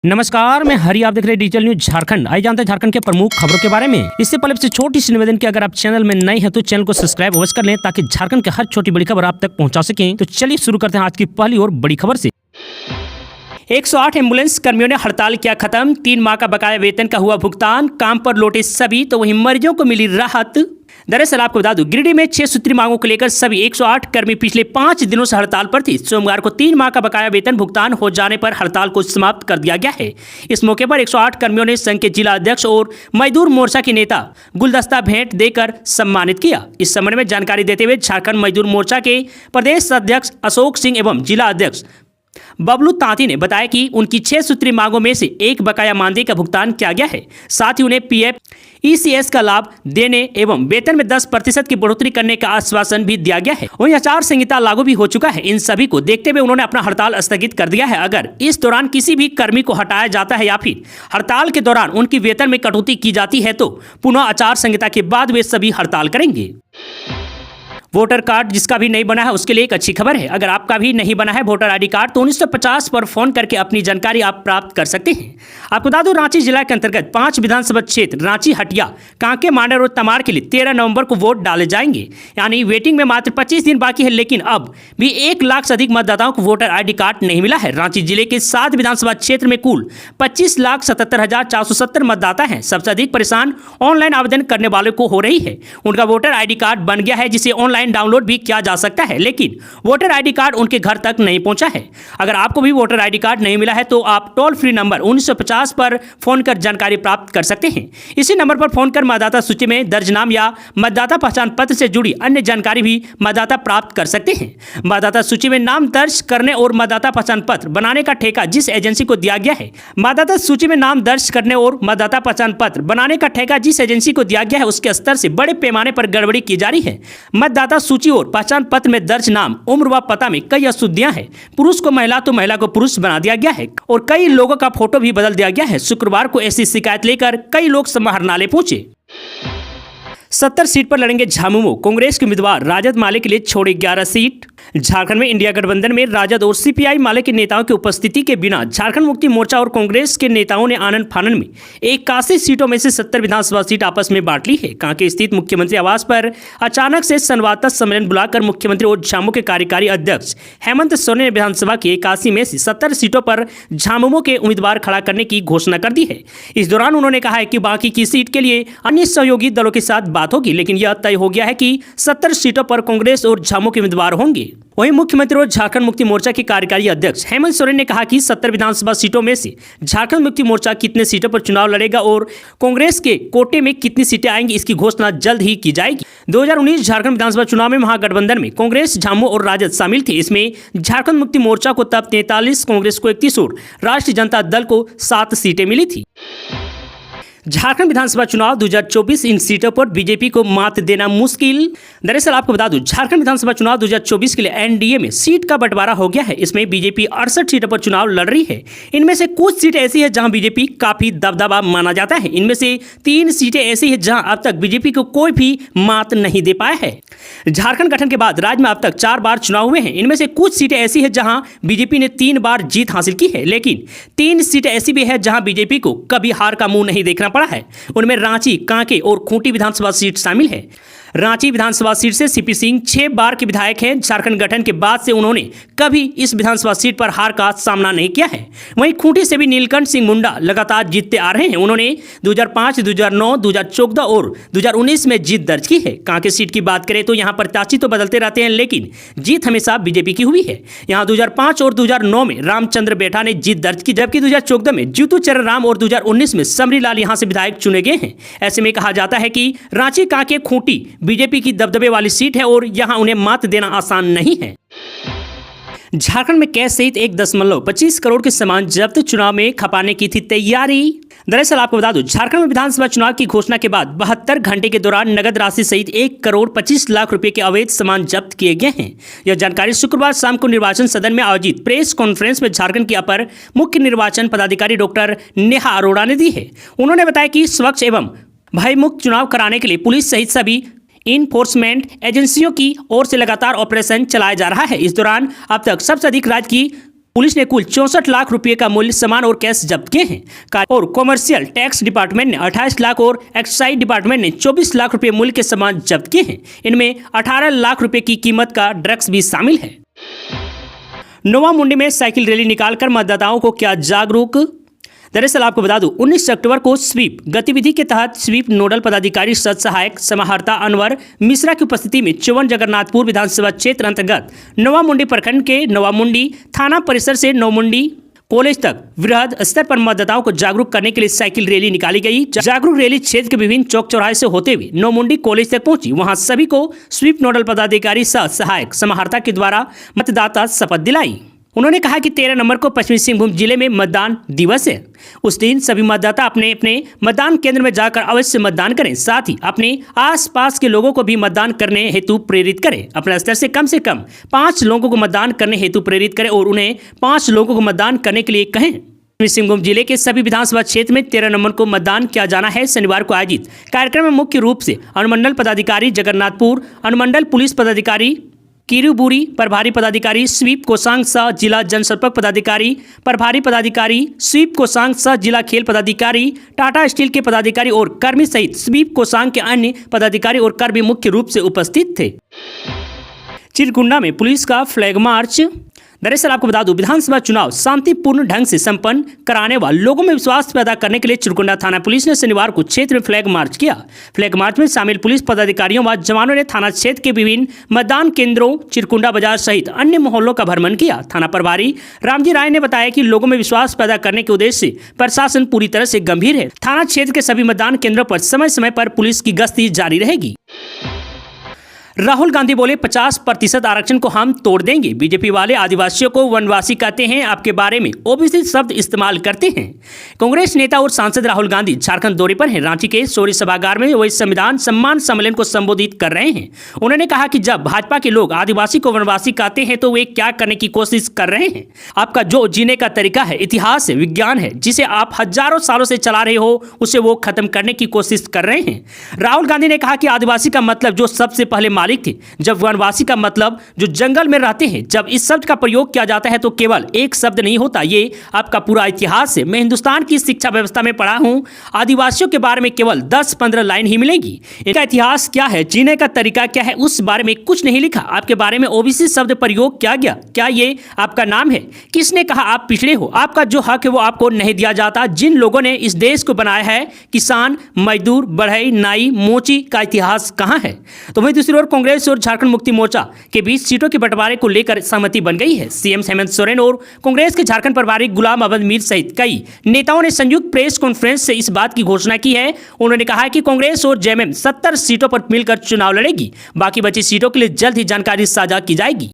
नमस्कार, मैं हरी। आप देख रहे हैं डिजिटल न्यूज झारखंड। आइए जानते हैं झारखंड के प्रमुख खबरों के बारे में। इससे पहले से छोटी सी निवेदन की, अगर आप चैनल में नए हैं तो चैनल को सब्सक्राइब अवश्य कर लें ताकि झारखंड की हर छोटी बड़ी खबर आप तक पहुंचा सकें। तो चलिए शुरू करते हैं आज की पहली और बड़ी खबर से। 108 एम्बुलेंस कर्मियों ने हड़ताल किया खत्म। 3 माह का बकाया वेतन का हुआ भुगतान। काम पर लौटे सभी तो वहीं मरीजों को मिली राहत। दरअसल आपको बता दूं, गिरिडीह में 6 सूत्री मांगों को लेकर सभी 108 कर्मी पिछले 5 दिनों से हड़ताल पर थी। सोमवार को 3 माह का बकाया वेतन भुगतान हो जाने पर हड़ताल को समाप्त कर दिया गया है। इस मौके पर 108 कर्मियों ने संघ के जिला अध्यक्ष और मजदूर मोर्चा के नेता गुलदस्ता भेंट देकर सम्मानित किया। इस संबंध में जानकारी देते हुए झारखंड मजदूर मोर्चा के प्रदेश अध्यक्ष अशोक सिंह एवं जिला अध्यक्ष बबलू तांती ने बताया कि उनकी 6 सूत्री मांगों में से एक बकाया मानदेय का भुगतान किया गया है। साथ ही उन्हें पीएफ ईसीएस का लाभ देने एवं वेतन में 10% की बढ़ोतरी करने का आश्वासन भी दिया गया है। वहीं आचार संहिता लागू भी हो चुका है। इन सभी को देखते हुए उन्होंने अपना हड़ताल स्थगित कर दिया है। अगर इस दौरान किसी भी कर्मी को हटाया जाता है या फिर हड़ताल के दौरान उनकी वेतन में कटौती की जाती है तो पुनः आचार संहिता के बाद वे सभी हड़ताल करेंगे। वोटर कार्ड जिसका भी नहीं बना है उसके लिए एक अच्छी खबर है। अगर आपका भी नहीं बना है वोटर आईडी कार्ड तो 1950 पर फोन करके अपनी जानकारी आप प्राप्त कर सकते हैं। आपको बता दूं, रांची जिला के अंतर्गत 5 विधानसभा क्षेत्र रांची, हटिया, कांके, मांडर और तमाड़ के लिए 13 नवंबर को वोट डाले जाएंगे। यानी वेटिंग में मात्र 25 दिन बाकी है, लेकिन अब भी 1 लाख से अधिक मतदाताओं को वोटर आईडी कार्ड नहीं मिला है। रांची जिले के 7 विधानसभा क्षेत्र में कुल 25,77,470 मतदाता हैं। सबसे अधिक परेशान ऑनलाइन आवेदन करने वालों को हो रही है। उनका वोटर आईडी कार्ड बन गया है जिसे ऑनलाइन डाउनलोड भी किया जा सकता है, लेकिन वोटर आईडी कार्ड उनके घर तक नहीं पहुंचा है। अगर आपको भी वोटर आईडी कार्ड नहीं मिला है तो आप टोल फ्री नंबर 1950 पर फोन कर जानकारी प्राप्त कर सकते हैं। इसी नंबर पर फोन कर मतदाता सूची में दर्ज नाम या मतदाता पहचान पत्र से जुड़ी अन्य जानकारी भी मतदाता प्राप्त कर सकते हैं। मतदाता सूची में नाम दर्ज करने और मतदाता पहचान पत्र बनाने का ठेका जिस एजेंसी को दिया गया है, मतदाता सूची में नाम दर्ज करने और मतदाता पहचान पत्र बनाने का ठेका जिस एजेंसी को दिया गया है उसके स्तर से बड़े पैमाने पर गड़बड़ी की जा रही है। मतदाता सूची और पहचान पत्र में दर्ज नाम, उम्र व पता में कई अशुद्धियां हैं। पुरुष को महिला तो महिला को पुरुष बना दिया गया है और कई लोगों का फोटो भी बदल दिया गया है। शुक्रवार को ऐसी शिकायत लेकर कई लोग समाहरणालय पहुंचे। 70 सीट पर लड़ेंगे झामुमो। कांग्रेस के उम्मीदवार राजद माले के लिए छोड़े 11 सीट। झारखंड में इंडिया गठबंधन में राजद और सीपीआई माले के नेताओं की उपस्थिति के बिना झारखंड मुक्ति मोर्चा और कांग्रेस के नेताओं ने आनंद फानन में 81 सीटों में से 70 विधानसभा सीट आपस में बांट ली है। कांके स्थित मुख्यमंत्री आवास पर अचानक से संवाददाता सम्मेलन बुलाकर मुख्यमंत्री और झामुमो के कार्यकारी अध्यक्ष हेमंत सोरेन ने विधानसभा की 81 में से 70 सीटों पर झामुमो के उम्मीदवार खड़ा करने की घोषणा कर दी है। इस दौरान उन्होंने कहा है कि बाकी की सीट के लिए अन्य सहयोगी दलों के साथ बात होगी, लेकिन यह तय हो गया है कि 70 सीटों पर कांग्रेस और झामुमो के उम्मीदवार होंगे। वहीं मुख्यमंत्री और झारखंड मुक्ति मोर्चा के कार्यकारी अध्यक्ष हेमंत सोरेन ने कहा कि 70 विधानसभा सीटों में से झारखंड मुक्ति मोर्चा कितने सीटों पर चुनाव लड़ेगा और कांग्रेस के कोटे में कितनी सीटें आएंगी इसकी घोषणा जल्द ही की जाएगी। 2019 झारखंड विधानसभा चुनाव में महागठबंधन में कांग्रेस, झामुमो और राजद शामिल थे। इसमें झारखंड मुक्ति मोर्चा को तब 43, कांग्रेस को 31 और राष्ट्रीय जनता दल को 7 सीटें मिली थी। झारखंड विधानसभा चुनाव 2024, इन सीटों पर बीजेपी को मात देना मुश्किल। दरअसल आपको बता दूं, झारखंड विधानसभा चुनाव 2024 के लिए एनडीए में सीट का बंटवारा हो गया है। इसमें बीजेपी 68 सीटों पर चुनाव लड़ रही है। इनमें से कुछ सीटें ऐसी है जहां बीजेपी काफी दबदबा माना जाता है। इनमें से 3 सीटें ऐसी है जहां अब तक बीजेपी को कोई भी मात नहीं दे पाया है। झारखंड गठन के बाद राज्य में अब तक 4 बार चुनाव हुए हैं। इनमें से कुछ सीटें ऐसी है जहां बीजेपी ने 3 बार जीत हासिल की है, लेकिन 3 सीटें ऐसी भी है जहां बीजेपी को कभी हार का मुंह नहीं देखना पड़ा है। उनमें रांची, कांके और खूंटी विधानसभा सीट शामिल है। रांची विधानसभा सीट से सीपी सिंह 6 बार के विधायक हैं। झारखंड गठन के बाद से उन्होंने कभी इस विधानसभा सीट पर हार का सामना नहीं किया है। वहीं खूंटी से भी नीलकंठ सिंह मुंडा लगातार जीतते आ रहे हैं। उन्होंने 2005, 2009, 2014 और 2019 में जीत दर्ज की है। कांके सीट की बात करें तो यहाँ प्रत्याशी तो बदलते रहते हैं, लेकिन जीत हमेशा बीजेपी की हुई है। यहाँ 2005 और 2009 में रामचंद्र बेटा ने जीत दर्ज की, जबकि 2014 में जीतू चरण राम और 2019 में समरी लाल यहाँ से विधायक चुने गए हैं। ऐसे में कहा जाता है कि रांची, कांके, खूंटी बीजेपी की दबदबे वाली सीट है और यहां उन्हें मात देना आसान नहीं है। झारखंड में कैश सहित 1.25 करोड़ के सामान जब्त, चुनाव में खपाने की थी तैयारी। दरअसल आपको बता दूं, झारखंड में विधानसभा चुनाव की घोषणा के बाद 72 घंटे के दौरान नगद राशि सहित 1,25,00,000 रुपए के अवैध सामान जब्त किए गए हैं। यह जानकारी शुक्रवार शाम को निर्वाचन सदन में आयोजित प्रेस कॉन्फ्रेंस में झारखंड की अपर मुख्य निर्वाचन पदाधिकारी डॉक्टर नेहा अरोड़ा ने दी है। उन्होंने बताया कि स्वच्छ एवं भयमुक्त चुनाव कराने के लिए पुलिस सहित सभी इन्फोर्समेंट एजेंसियों की ओर से लगातार ऑपरेशन चलाया जा रहा है। इस दौरान अब तक सबसे अधिक राज्य की पुलिस ने कुल 64 लाख रुपए का मूल्य सामान और कैश जब्त किए हैं और कॉमर्शियल टैक्स डिपार्टमेंट ने 28 लाख और एक्साइज डिपार्टमेंट ने 24 लाख रुपए मूल्य के सामान जब्त किए हैं। इनमें 18 लाख रुपए की कीमत का ड्रग्स भी शामिल है। नोवामुंडी में साइकिल रैली निकालकर मतदाताओं को किया जागरूक। दरअसल आपको बता दूं 19 अक्टूबर को स्वीप गतिविधि के तहत स्वीप नोडल पदाधिकारी सह सहायक समाहर्ता अनवर मिश्रा की उपस्थिति में चौवन जगन्नाथपुर विधानसभा क्षेत्र अंतर्गत नोवामुंडी प्रखंड के नोवामुंडी थाना परिसर से नोवामुंडी कॉलेज तक वृहद स्तर पर मतदाताओं को जागरूक करने के लिए साइकिल रैली निकाली गई। जागरूक रैली क्षेत्र के विभिन्न चौक चौराहे से होते हुए नोवामुंडी कॉलेज तक पहुंची। वहां सभी को स्वीप नोडल पदाधिकारी सह सहायक समाहर्ता के द्वारा मतदाता शपथ दिलाई। उन्होंने कहा कि 13 नवंबर को पश्चिमी सिंहभूम जिले में मतदान दिवस है। उस दिन सभी मतदाता अपने अपने मतदान केंद्र में जाकर अवश्य मतदान करें। साथ ही अपने आसपास के लोगों को भी मतदान करने हेतु प्रेरित करें। अपने स्तर से कम 5 लोगों को मतदान करने हेतु प्रेरित करें और उन्हें 5 लोगों को मतदान करने के लिए कहें। पश्चिमी सिंहभूम जिले के सभी विधानसभा क्षेत्र में 13 नवंबर को मतदान किया जाना है। शनिवार को आयोजित कार्यक्रम में मुख्य रूप से अनुमंडल पदाधिकारी जगन्नाथपुर, अनुमंडल पुलिस पदाधिकारी किरुबुरी, प्रभारी पदाधिकारी स्वीप कोसांग सह जिला जनसंपर्क पदाधिकारी, प्रभारी पदाधिकारी स्वीप कोसांग सह जिला खेल पदाधिकारी, टाटा स्टील के पदाधिकारी और कर्मी सहित स्वीप कोसांग के अन्य पदाधिकारी और कर्मी मुख्य रूप से उपस्थित थे। चिरकुंडा में पुलिस का फ्लैग मार्च। दरअसल आपको बता दूं विधानसभा चुनाव शांतिपूर्ण ढंग से संपन्न कराने व लोगों में विश्वास पैदा करने के लिए चिरकुंडा थाना पुलिस ने शनिवार को क्षेत्र में फ्लैग मार्च किया। फ्लैग मार्च में शामिल पुलिस पदाधिकारियों व जवानों ने थाना क्षेत्र के विभिन्न मतदान केंद्रों, चिरकुंडा बाजार सहित अन्य मोहल्लों का भ्रमण किया। थाना प्रभारी रामजी राय ने बताया कि लोगों में विश्वास पैदा करने के उद्देश्य से प्रशासन पूरी तरह से गंभीर है। थाना क्षेत्र के सभी मतदान केंद्रों पर समय समय पर पुलिस की गश्ती जारी रहेगी। राहुल गांधी बोले 50% आरक्षण को हम तोड़ देंगे। बीजेपी वाले आदिवासियों को वनवासी कहते हैं, आपके बारे में ओबीसी शब्द इस्तेमाल करते हैं। कांग्रेस नेता और सांसद राहुल गांधी झारखंड दौरे पर हैं। रांची के शौर्य सभागार में वही संविधान सम्मान सम्मेलन को संबोधित कर रहे हैं। उन्होंने कहा कि जब भाजपा के लोग आदिवासी को वनवासी कहते हैं तो वे क्या करने की कोशिश कर रहे हैं। आपका जो जीने का तरीका है, इतिहास है, विज्ञान है, जिसे आप हजारों सालों से चला रहे हो, उसे वो खत्म करने की कोशिश कर रहे हैं। राहुल गांधी ने कहा कि आदिवासी का मतलब जो सबसे पहले मालिक थे, जब वनवासी का मतलब जो जंगल में रहते हैं। जब इस शब्द का प्रयोग किया जाता है तो केवल एक शब्द नहीं होता, ये आपका पूरा इतिहास है। मैं हिंदुस्तान की शिक्षा व्यवस्था में पढ़ा हूं, आदिवासियों के बारे में केवल 10-15 लाइन ही मिलेगी। इनका इतिहास क्या है, जीने का तरीका क्या है, उस बारे में कुछ नहीं लिखा। आपके बारे में ओबीसी शब्द प्रयोग किया गया। क्या ये आपका नाम है? किसने कहा आप पिछड़े हो? आपका जो हक है वो आपको नहीं दिया जाता। जिन लोगों ने इस देश को बनाया है, किसान, मजदूर, बढ़ई, नाई, मोची का इतिहास कहाँ है? तो वहीं दूसरी ओर कांग्रेस और झारखंड मुक्ति मोर्चा के बीच सीटों के बंटवारे को लेकर सहमति बन गई है। सीएम हेमंत सोरेन और कांग्रेस के झारखंड प्रभारी गुलाम अहमद मीर सहित कई नेताओं ने संयुक्त प्रेस कॉन्फ्रेंस से इस बात की घोषणा की है। उन्होंने कहा है कि कांग्रेस और जेएमएम 70 सीटों पर मिलकर चुनाव लड़ेगी। बाकी बची सीटों के लिए जल्द ही जानकारी साझा की जाएगी।